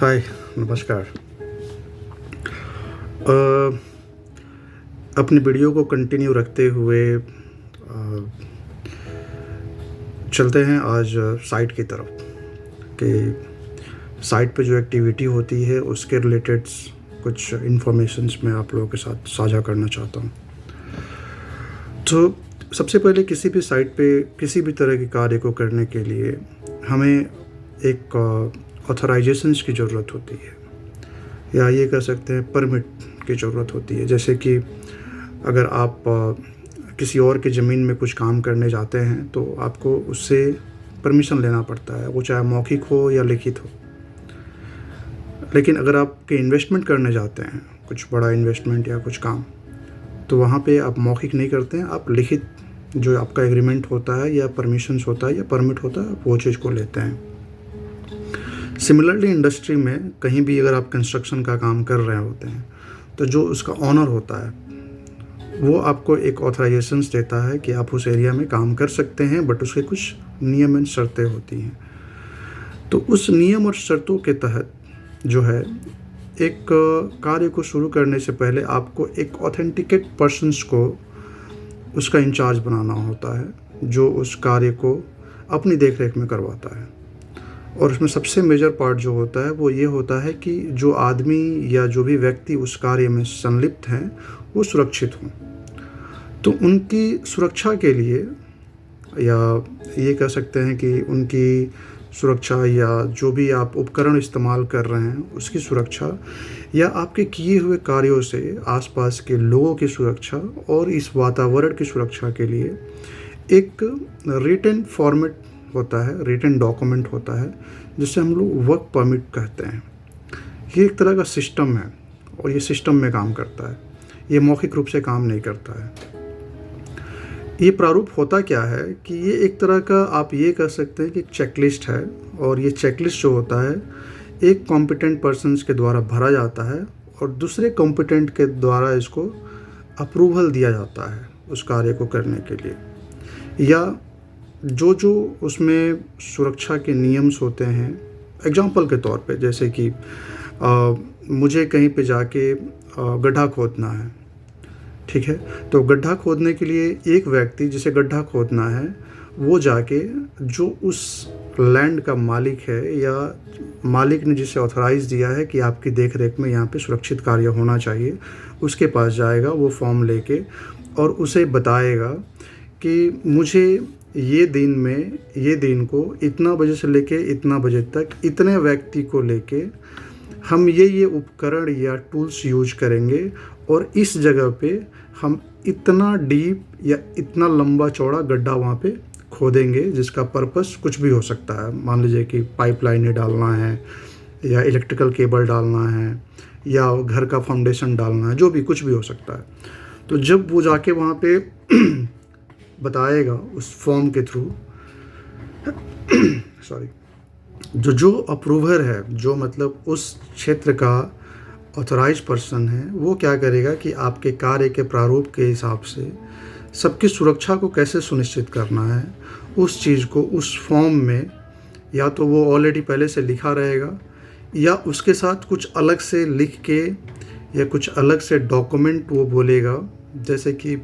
हाय, नमस्कार। अ, अपनी वीडियो को कंटिन्यू रखते हुए चलते हैं आज साइट की तरफ कि साइट पे जो एक्टिविटी होती है उसके रिलेटेड कुछ इन्फॉर्मेशंस मैं आप लोगों के साथ साझा करना चाहता हूँ। तो सबसे पहले किसी भी साइट पे किसी भी तरह के कार्य को करने के लिए हमें एक ऑथराइजेशंस की ज़रूरत होती है, या ये कह सकते हैं परमिट की ज़रूरत होती है। जैसे कि अगर आप किसी और की ज़मीन में कुछ काम करने जाते हैं तो आपको उससे परमिशन लेना पड़ता है, वो चाहे मौखिक हो या लिखित हो। लेकिन अगर आप के इन्वेस्टमेंट करने जाते हैं, कुछ बड़ा इन्वेस्टमेंट या कुछ काम, तो वहाँ पे आप मौखिक नहीं करते हैं, आप लिखित जो आपका एग्रीमेंट होता है या परमिशंस होता है या परमिट होता है, वो चीज़ को लेते हैं। सिमिलरली इंडस्ट्री में कहीं भी अगर आप कंस्ट्रक्शन का काम कर रहे होते हैं तो जो उसका ऑनर होता है वो आपको एक ऑथराइजेशंस देता है कि आप उस एरिया में काम कर सकते हैं, बट उसके कुछ नियम एंड शर्तें होती हैं। तो उस नियम और शर्तों के तहत जो है एक कार्य को शुरू करने से पहले आपको एक ऑथेंटिकेट पर्सन्स को उसका इंचार्ज बनाना होता है, जो उस कार्य को अपनी देखरेख में करवाता है। और उसमें सबसे मेजर पार्ट जो होता है वो ये होता है कि जो आदमी या जो भी व्यक्ति उस कार्य में संलिप्त हैं वो सुरक्षित हों। तो उनकी सुरक्षा के लिए, या ये कह सकते हैं कि उनकी सुरक्षा या जो भी आप उपकरण इस्तेमाल कर रहे हैं उसकी सुरक्षा, या आपके किए हुए कार्यों से आसपास के लोगों की सुरक्षा और इस वातावरण की सुरक्षा के लिए एक रिटन फॉर्मेट होता है, रिटन डॉक्यूमेंट होता है, जिसे हम लोग वर्क परमिट कहते हैं। ये एक तरह का सिस्टम है और ये सिस्टम में काम करता है, ये मौखिक रूप से काम नहीं करता है। ये प्रारूप होता क्या है कि ये एक तरह का, आप ये कह सकते हैं कि चेकलिस्ट है, और ये चेकलिस्ट जो होता है एक कॉम्पिटेंट पर्सन्स के द्वारा भरा जाता है और दूसरे कॉम्पिटेंट के द्वारा इसको अप्रूवल दिया जाता है उस कार्य को करने के लिए। या जो उसमें सुरक्षा के नियम्स होते हैं, एग्जांपल के तौर पे जैसे कि मुझे कहीं पे जाके गड्ढा खोदना है, ठीक है, तो गड्ढा खोदने के लिए एक व्यक्ति जिसे गड्ढा खोदना है वो जाके जो उस लैंड का मालिक है या मालिक ने जिसे ऑथराइज़ दिया है कि आपकी देख रेख में यहाँ पे सुरक्षित कार्य होना चाहिए, उसके पास जाएगा वो फॉर्म लेके और उसे बताएगा कि मुझे ये दिन को इतना बजे से लेके इतना बजे तक इतने व्यक्ति को लेके हम ये उपकरण या टूल्स यूज करेंगे और इस जगह पे हम इतना डीप या इतना लंबा चौड़ा गड्ढा वहाँ पे खोदेंगे, जिसका पर्पस कुछ भी हो सकता है। मान लीजिए कि पाइपलाइनें डालना है या इलेक्ट्रिकल केबल डालना है या घर का फाउंडेशन डालना है, जो भी कुछ भी हो सकता है। तो जब वो जाके वहाँ पे बताएगा उस फॉर्म के थ्रू सॉरी, जो अप्रूवर है, जो मतलब उस क्षेत्र का ऑथराइज पर्सन है, वो क्या करेगा कि आपके कार्य के प्रारूप के हिसाब से सबकी सुरक्षा को कैसे सुनिश्चित करना है, उस चीज़ को उस फॉर्म में या तो वो ऑलरेडी पहले से लिखा रहेगा या उसके साथ कुछ अलग से लिख के या कुछ अलग से डॉक्यूमेंट वो बोलेगा। जैसे कि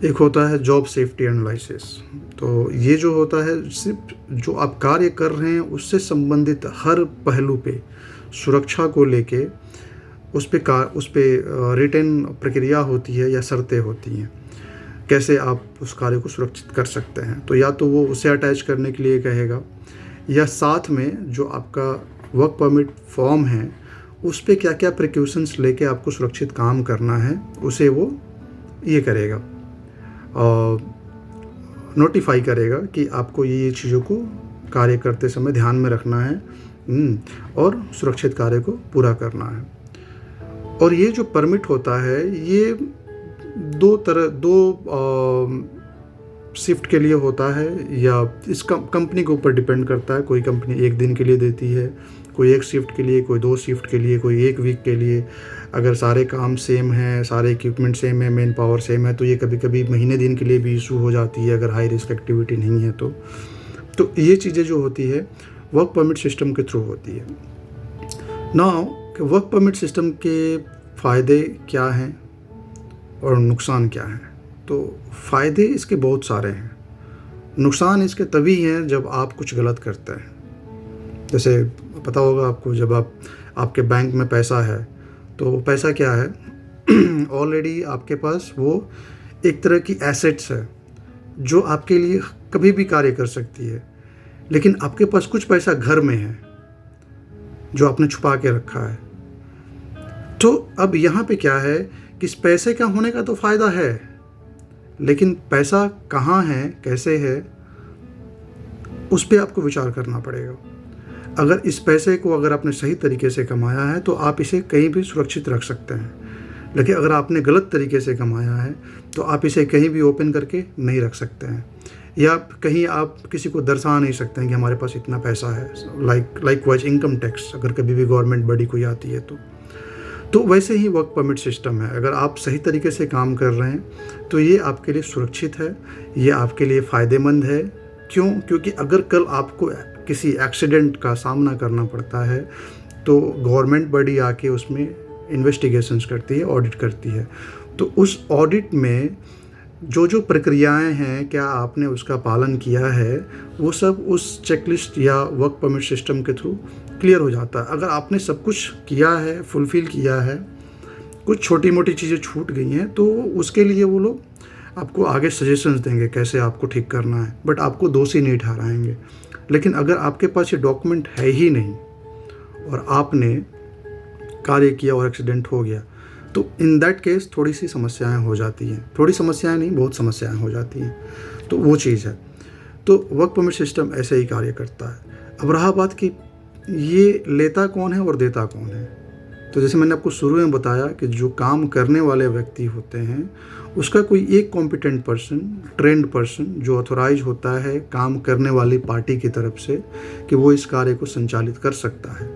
एक होता है जॉब सेफ्टी एनालिसिस, तो ये जो होता है सिर्फ जो आप कार्य कर रहे हैं उससे संबंधित हर पहलू पे सुरक्षा को लेके उस पे रिटन प्रक्रिया होती है या शर्तें होती हैं, कैसे आप उस कार्य को सुरक्षित कर सकते हैं। तो या तो वो उसे अटैच करने के लिए कहेगा, या साथ में जो आपका वर्क परमिट फॉर्म है उस पे क्या क्या प्रिकॉशंस लेके आपको सुरक्षित काम करना है उसे वो ये करेगा, नोटिफाई करेगा कि आपको ये चीज़ों को कार्य करते समय ध्यान में रखना है और सुरक्षित कार्य को पूरा करना है। और ये जो परमिट होता है ये दो शिफ्ट के लिए होता है, या इस कंपनी के ऊपर डिपेंड करता है। कोई कंपनी एक दिन के लिए देती है, कोई एक शिफ्ट के लिए, कोई 2 शिफ्ट के लिए, कोई 1 वीक के लिए। अगर सारे काम सेम हैं, सारे इक्विपमेंट सेम है, मैन पावर सेम है, तो ये कभी कभी महीने दिन के लिए भी इशू हो जाती है अगर हाई रिस्क एक्टिविटी नहीं है तो ये चीज़ें जो होती है वर्क परमिट सिस्टम के थ्रू होती है। नाउ वर्क परमिट सिस्टम के फ़ायदे क्या हैं और नुकसान क्या हैं? तो फ़ायदे इसके बहुत सारे हैं। नुकसान इसके तभी हैं जब आप कुछ गलत करते हैं। जैसे पता होगा आपको, जब आपके बैंक में पैसा है, तो पैसा क्या है ऑलरेडी आपके पास वो एक तरह की एसेट्स है जो आपके लिए कभी भी कार्य कर सकती है। लेकिन आपके पास कुछ पैसा घर में है जो आपने छुपा के रखा है। तो अब यहाँ पे क्या है कि इस पैसे का होने का तो फ़ायदा है, लेकिन पैसा कहाँ है, कैसे है, उस पे आपको विचार करना पड़ेगा। अगर इस पैसे को अगर आपने सही तरीके से कमाया है तो आप इसे कहीं भी सुरक्षित रख सकते हैं। लेकिन अगर आपने गलत तरीके से कमाया है तो आप इसे कहीं भी ओपन करके नहीं रख सकते हैं, या कहीं आप किसी को दर्शा नहीं सकते हैं कि हमारे पास इतना पैसा है। लाइकवाइज इनकम टैक्स अगर कभी भी गवर्नमेंट बड़ी कोई आती है तो वैसे ही वर्क परमिट सिस्टम है। अगर आप सही तरीके से काम कर रहे हैं तो ये आपके लिए सुरक्षित है, ये आपके लिए फ़ायदेमंद है। क्यों? क्योंकि अगर कल आपको किसी एक्सीडेंट का सामना करना पड़ता है तो गवर्नमेंट बॉडी आके उसमें इन्वेस्टिगेशंस करती है, ऑडिट करती है। तो उस ऑडिट में जो प्रक्रियाएं हैं, क्या आपने उसका पालन किया है, वो सब उस चेकलिस्ट या वर्क परमिट सिस्टम के थ्रू क्लियर हो जाता है। अगर आपने सब कुछ किया है, फुलफ़िल किया है, कुछ छोटी मोटी चीज़ें छूट गई हैं, तो उसके लिए वो लोग आपको आगे सजेशंस देंगे कैसे आपको ठीक करना है, बट आपको दोषी नहीं ठहराएंगे। लेकिन अगर आपके पास ये डॉक्यूमेंट है ही नहीं और आपने कार्य किया और एक्सीडेंट हो गया, तो इन दैट केस थोड़ी सी समस्याएं हो जाती हैं। थोड़ी समस्याएं नहीं, बहुत समस्याएं हो जाती हैं। तो वो चीज़ है। तो वर्क परमिट सिस्टम ऐसे ही कार्य करता है। अब रहा बात कि ये लेता कौन है और देता कौन है। तो जैसे मैंने आपको शुरू में बताया कि जो काम करने वाले व्यक्ति होते हैं उसका कोई एक कॉम्पिटेंट पर्सन, ट्रेंड पर्सन जो ऑथोराइज होता है काम करने वाली पार्टी की तरफ से कि वो इस कार्य को संचालित कर सकता है।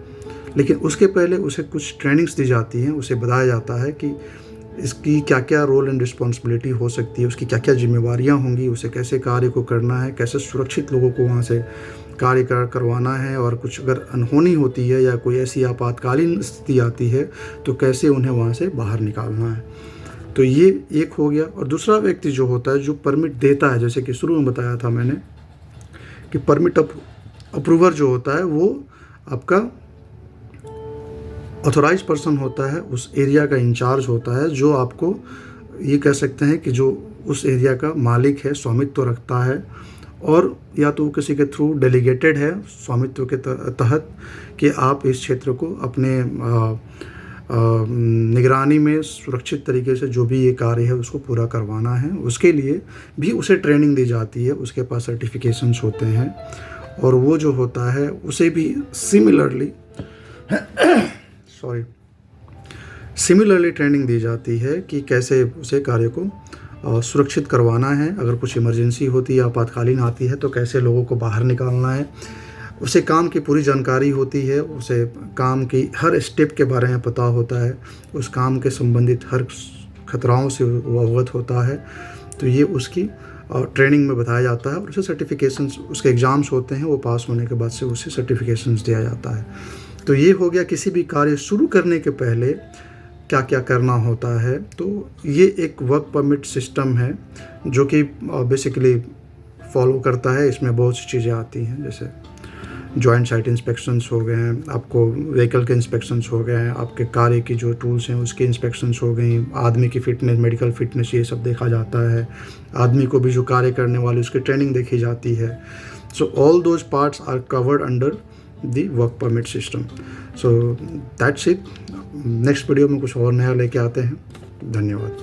लेकिन उसके पहले उसे कुछ ट्रेनिंग्स दी जाती हैं, उसे बताया जाता है कि इसकी क्या क्या रोल एंड रिस्पॉन्सिबिलिटी हो सकती है, उसकी क्या क्या जिम्मेवारियां होंगी, उसे कैसे कार्य को करना है, कैसे सुरक्षित लोगों को वहाँ से कार्य करवाना है, और कुछ अगर अनहोनी होती है या कोई ऐसी आपातकालीन स्थिति आती है तो कैसे उन्हें वहाँ से बाहर निकालना है। तो ये एक हो गया। और दूसरा व्यक्ति जो होता है, जो परमिट देता है, जैसे कि शुरू में बताया था मैंने कि परमिट अप्रूवर जो होता है वो आपका ऑथोराइज पर्सन होता है, उस एरिया का इंचार्ज होता है, जो आपको ये कह सकते हैं कि जो उस एरिया का मालिक है, स्वामित्व तो रखता है, और या तो किसी के थ्रू डेलीगेटेड है स्वामित्व के तहत कि आप इस क्षेत्र को अपने निगरानी में सुरक्षित तरीके से जो भी ये कार्य है उसको पूरा करवाना है। उसके लिए भी उसे ट्रेनिंग दी जाती है, उसके पास सर्टिफिकेशंस होते हैं, और वो जो होता है उसे भी सिमिलरली ट्रेनिंग दी जाती है कि कैसे उसे कार्य को सुरक्षित करवाना है। अगर कुछ इमरजेंसी होती है, आपातकालीन आती है, तो कैसे लोगों को बाहर निकालना है। उसे काम की पूरी जानकारी होती है, उसे काम की हर स्टेप के बारे में पता होता है, उस काम के संबंधित हर खतराओं से वो अवगत होता है। तो ये उसकी ट्रेनिंग में बताया जाता है, और उसे सर्टिफिकेशंस, उसके एग्ज़ाम्स होते हैं, वो पास होने के बाद से उसे सर्टिफिकेशंस दिया जाता है। तो ये हो गया किसी भी कार्य शुरू करने के पहले क्या क्या करना होता है। तो ये एक वर्क परमिट सिस्टम है जो कि बेसिकली फॉलो करता है। इसमें बहुत सी चीज़ें आती हैं, जैसे जॉइंट साइट इंस्पेक्शंस हो गए हैं, आपको व्हीकल के इंस्पेक्शंस हो गए हैं, आपके कार्य की जो टूल्स हैं उसके इंस्पेक्शंस हो गई, आदमी की फ़िटनेस, मेडिकल फ़िटनेस, ये सब देखा जाता है। आदमी को भी जो कार्य करने वाले उसकी ट्रेनिंग देखी जाती है। So all those parts are covered under the work permit system. So that's it. Next video में कुछ और नया लेके आते हैं। धन्यवाद।